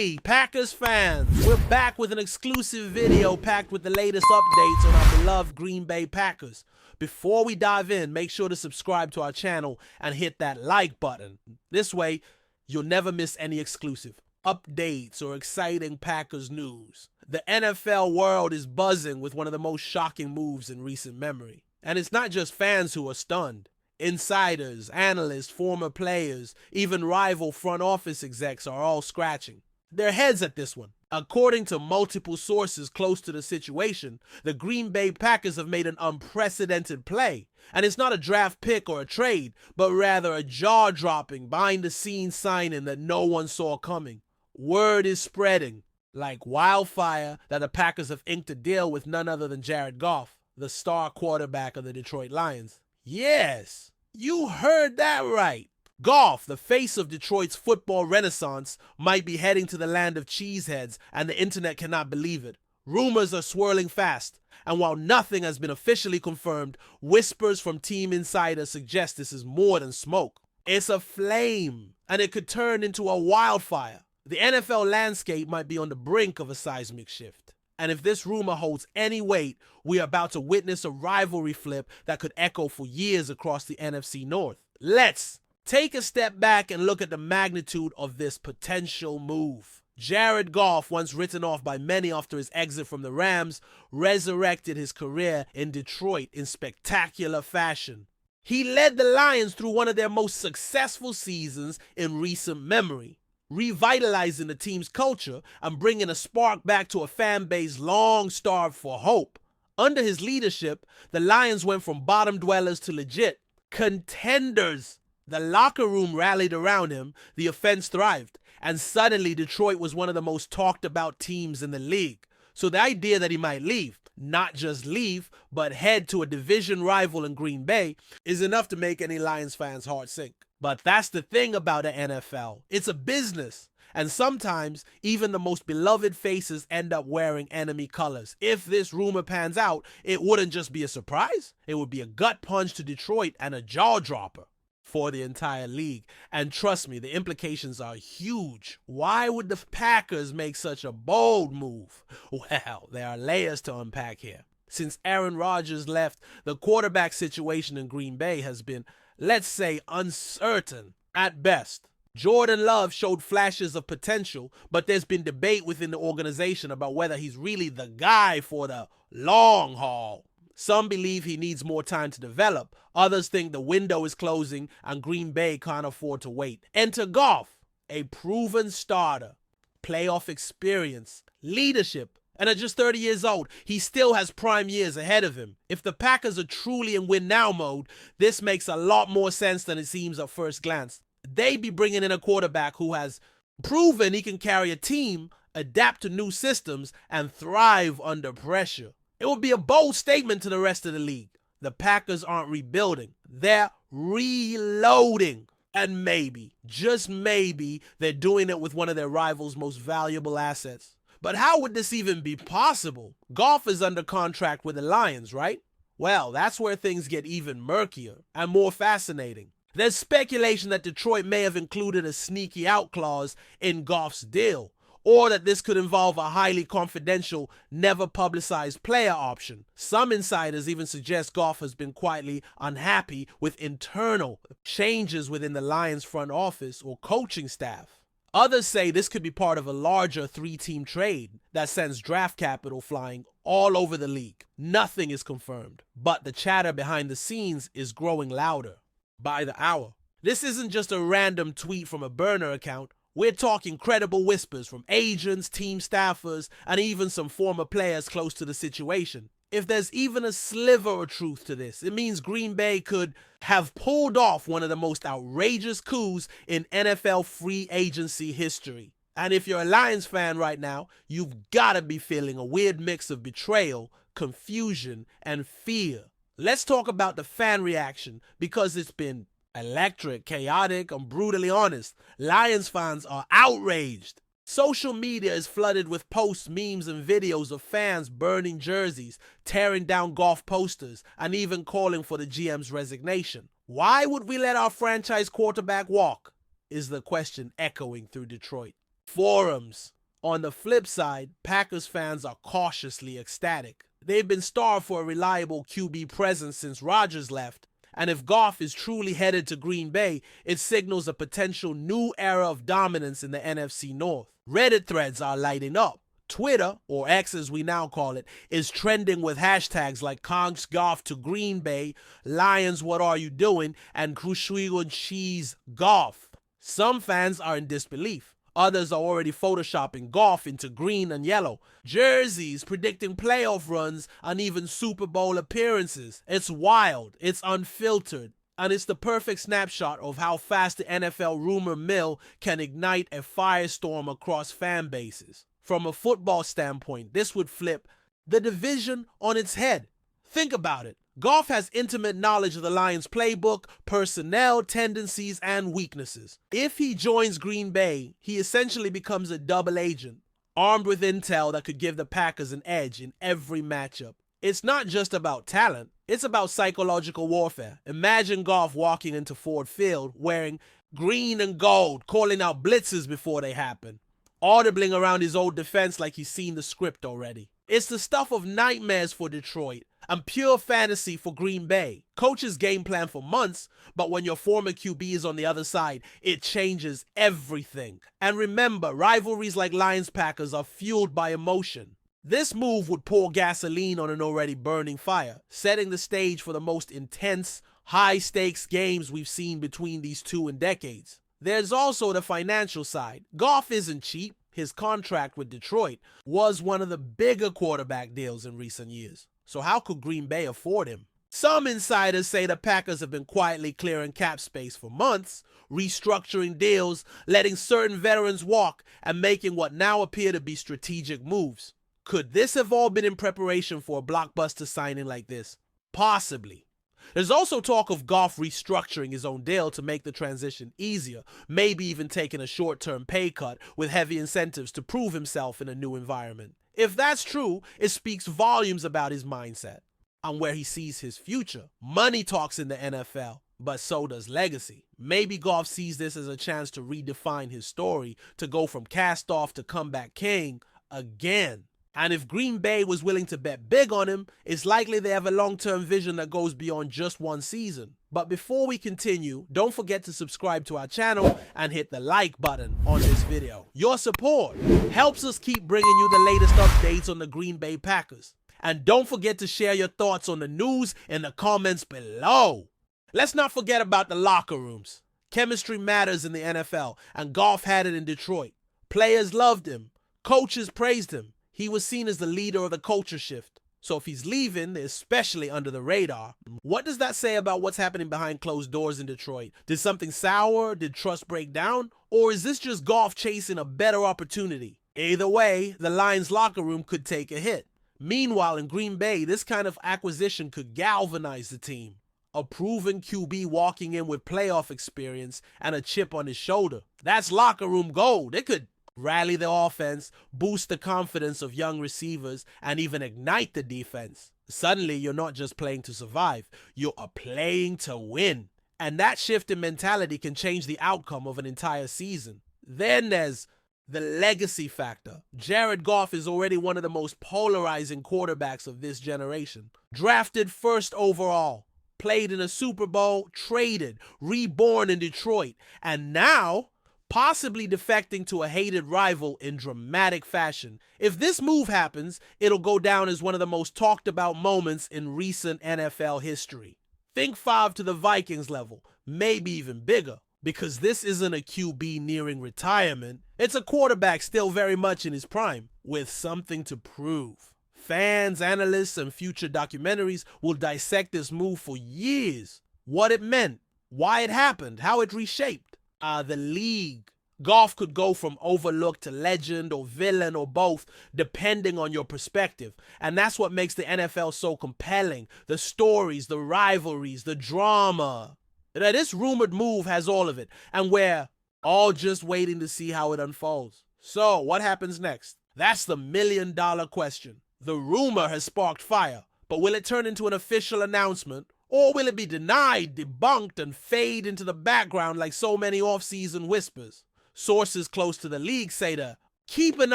Hey, Packers fans! We're back with an exclusive video packed with the latest updates on our beloved Green Bay Packers. Before we dive in, make sure to subscribe to our channel and hit that like button. This way, you'll never miss any exclusive updates or exciting Packers news. The NFL world is buzzing with one of the most shocking moves in recent memory. And it's not just fans who are stunned. Insiders, analysts, former players, even rival front office execs are all scratching their heads at this one. According to multiple sources close to the situation, the Green Bay Packers have made an unprecedented play. And it's not a draft pick or a trade, but rather a jaw-dropping, behind-the-scenes signing that no one saw coming. Word is spreading like wildfire that the Packers have inked a deal with none other than Jared Goff, the star quarterback of the Detroit Lions. Yes, you heard that right. Goff, the face of Detroit's football renaissance, might be heading to the land of cheeseheads, and the internet cannot believe it. Rumors are swirling fast, and while nothing has been officially confirmed, whispers from team insiders suggest this is more than smoke. It's a flame, and it could turn into a wildfire. The NFL landscape might be on the brink of a seismic shift. And if this rumor holds any weight, we are about to witness a rivalry flip that could echo for years across the NFC North. Let's take a step back and look at the magnitude of this potential move. Jared Goff, once written off by many after his exit from the Rams, resurrected his career in Detroit in spectacular fashion. He led the Lions through one of their most successful seasons in recent memory, revitalizing the team's culture and bringing a spark back to a fan base long starved for hope. Under his leadership, the Lions went from bottom dwellers to legit contenders. The locker room rallied around him, the offense thrived, and suddenly Detroit was one of the most talked about teams in the league. So the idea that he might leave, not just leave, but head to a division rival in Green Bay, is enough to make any Lions fan's heart sink. But that's the thing about the NFL. It's a business. And sometimes, even the most beloved faces end up wearing enemy colors. If this rumor pans out, it wouldn't just be a surprise. It would be a gut punch to Detroit and a jaw dropper for the entire league. And trust me, the implications are huge. Why would the Packers make such a bold move? Well, there are layers to unpack here. Since Aaron Rodgers left, the quarterback situation in Green Bay has been, let's say, uncertain at best. Jordan Love showed flashes of potential, but there's been debate within the organization about whether he's really the guy for the long haul. Some believe he needs more time to develop. Others think the window is closing and Green Bay can't afford to wait. Enter Goff, a proven starter, playoff experience, leadership, and at just 30 years old, he still has prime years ahead of him. If the Packers are truly in win-now mode, this makes a lot more sense than it seems at first glance. They'd be bringing in a quarterback who has proven he can carry a team, adapt to new systems, and thrive under pressure. It would be a bold statement to the rest of the league. The Packers aren't rebuilding. They're reloading. And maybe, just maybe, they're doing it with one of their rivals' most valuable assets. But how would this even be possible? Goff is under contract with the Lions, right? Well, that's where things get even murkier and more fascinating. There's speculation that Detroit may have included a sneaky out clause in Goff's deal, or that this could involve a highly confidential, never publicized player option. Some insiders even suggest Goff has been quietly unhappy with internal changes within the Lions front office or coaching staff. Others say this could be part of a larger three-team trade that sends draft capital flying all over the league. Nothing is confirmed, but the chatter behind the scenes is growing louder by the hour. This isn't just a random tweet from a burner account. We're talking credible whispers from agents, team staffers, and even some former players close to the situation. If there's even a sliver of truth to this, it means Green Bay could have pulled off one of the most outrageous coups in NFL free agency history. And if you're a Lions fan right now, you've got to be feeling a weird mix of betrayal, confusion, and fear. Let's talk about the fan reaction, because it's been electric, chaotic, and brutally honest. Lions fans are outraged. Social media is flooded with posts, memes, and videos of fans burning jerseys, tearing down Goff posters, and even calling for the GM's resignation. Why would we let our franchise quarterback walk? Is the question echoing through Detroit. forums. On the flip side, Packers fans are cautiously ecstatic. They've been starved for a reliable QB presence since Rodgers left, and if Goff is truly headed to Green Bay, it signals a potential new era of dominance in the NFC North. Reddit threads are lighting up. Twitter, or X as we now call it, is trending with hashtags like Conks Goff to Green Bay, Lions what are you doing, and Crushwigan Cheese Goff. Some fans are in disbelief. Others are already photoshopping Goff into green and yellow. Jerseys predicting playoff runs and even Super Bowl appearances. It's wild, it's unfiltered, and it's the perfect snapshot of how fast the NFL rumor mill can ignite a firestorm across fan bases. From a football standpoint, this would flip the division on its head. Think about it. Goff has intimate knowledge of the Lions' playbook, personnel, tendencies, and weaknesses. If he joins Green Bay, he essentially becomes a double agent, armed with intel that could give the Packers an edge in every matchup. It's not just about talent, it's about psychological warfare. Imagine Goff walking into Ford Field wearing green and gold, calling out blitzes before they happen, audibling around his old defense like he's seen the script already. It's the stuff of nightmares for Detroit and pure fantasy for Green Bay. Coaches game plan for months, but when your former QB is on the other side, it changes everything. And remember, rivalries like Lions-Packers are fueled by emotion. This move would pour gasoline on an already burning fire, setting the stage for the most intense, high-stakes games we've seen between these two in decades. There's also the financial side. Goff isn't cheap. His contract with Detroit was one of the bigger quarterback deals in recent years. So how could Green Bay afford him? Some insiders say the Packers have been quietly clearing cap space for months, restructuring deals, letting certain veterans walk, and making what now appear to be strategic moves. Could this have all been in preparation for a blockbuster signing like this? Possibly. There's also talk of Goff restructuring his own deal to make the transition easier, maybe even taking a short-term pay cut with heavy incentives to prove himself in a new environment. If that's true, it speaks volumes about his mindset and where he sees his future. Money talks in the NFL, but so does legacy. Maybe Goff sees this as a chance to redefine his story, to go from cast-off to comeback king again. And if Green Bay was willing to bet big on him, it's likely they have a long-term vision that goes beyond just one season. But before we continue, don't forget to subscribe to our channel and hit the like button on this video. Your support helps us keep bringing you the latest updates on the Green Bay Packers. And don't forget to share your thoughts on the news in the comments below. Let's not forget about the locker rooms. Chemistry matters in the NFL, and Goff had it in Detroit. Players loved him. Coaches praised him. He was seen as the leader of the culture shift. So if he's leaving, especially under the radar, what does that say about what's happening behind closed doors in Detroit? Did something sour? Did trust break down? Or is this just Goff chasing a better opportunity? Either way, the Lions locker room could take a hit. Meanwhile, in Green Bay, this kind of acquisition could galvanize the team. A proven QB walking in with playoff experience and a chip on his shoulder. That's locker room gold. It could rally the offense, boost the confidence of young receivers, and even ignite the defense. Suddenly, you're not just playing to survive, you are playing to win. And that shift in mentality can change the outcome of an entire season. Then there's the legacy factor. Jared Goff is already one of the most polarizing quarterbacks of this generation. Drafted first overall, played in a Super Bowl, traded, reborn in Detroit, and now possibly defecting to a hated rival in dramatic fashion. If this move happens, it'll go down as one of the most talked about moments in recent NFL history. Think Favre to the Vikings level, maybe even bigger, because this isn't a QB nearing retirement. It's a quarterback still very much in his prime, with something to prove. Fans, analysts, and future documentaries will dissect this move for years. What it meant, why it happened, how it reshaped the league. Goff could go from overlooked to legend or villain or both, depending on your perspective. And that's what makes the NFL so compelling. The stories, the rivalries, the drama. Now, this rumored move has all of it, and we're all just waiting to see how it unfolds. So, what happens next? That's the million-dollar question. The rumor has sparked fire, but will it turn into an official announcement? Or will it be denied, debunked, and fade into the background like so many off-season whispers? Sources close to the league say to keep an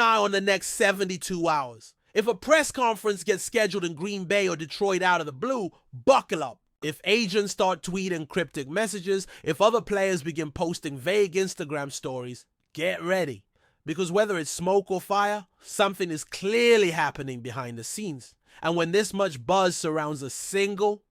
eye on the next 72 hours. If a press conference gets scheduled in Green Bay or Detroit out of the blue, buckle up. If agents start tweeting cryptic messages, if other players begin posting vague Instagram stories, get ready. Because whether it's smoke or fire, something is clearly happening behind the scenes. And when this much buzz surrounds a single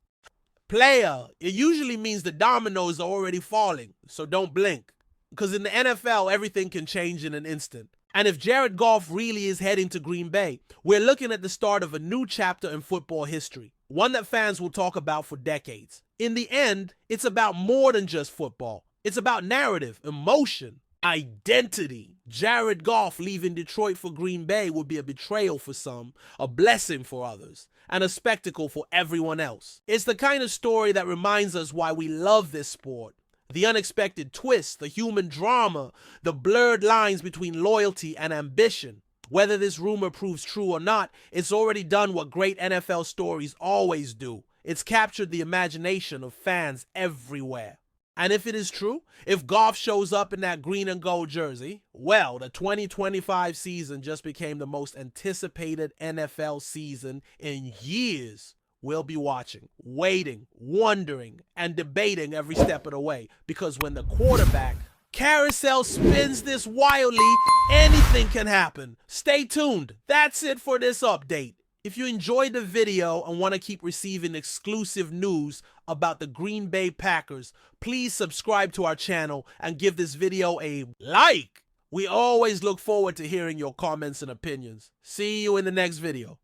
player, it usually means the dominoes are already falling, so don't blink. Because in the NFL, everything can change in an instant. And if Jared Goff really is heading to Green Bay, we're looking at the start of a new chapter in football history, one that fans will talk about for decades. In the end, it's about more than just football. It's about narrative, emotion, identity. Jared Goff leaving Detroit for Green Bay would be a betrayal for some, a blessing for others, and a spectacle for everyone else. It's the kind of story that reminds us why we love this sport. The unexpected twists, the human drama, the blurred lines between loyalty and ambition. Whether this rumor proves true or not, it's already done what great NFL stories always do. It's captured the imagination of fans everywhere. And if it is true, if Goff shows up in that green and gold jersey, well, the 2025 season just became the most anticipated NFL season in years. We'll be watching, waiting, wondering, and debating every step of the way. Because when the quarterback carousel spins this wildly, anything can happen. Stay tuned. That's it for this update. If you enjoyed the video and want to keep receiving exclusive news about the Green Bay Packers, please subscribe to our channel and give this video a like. We always look forward to hearing your comments and opinions. See you in the next video.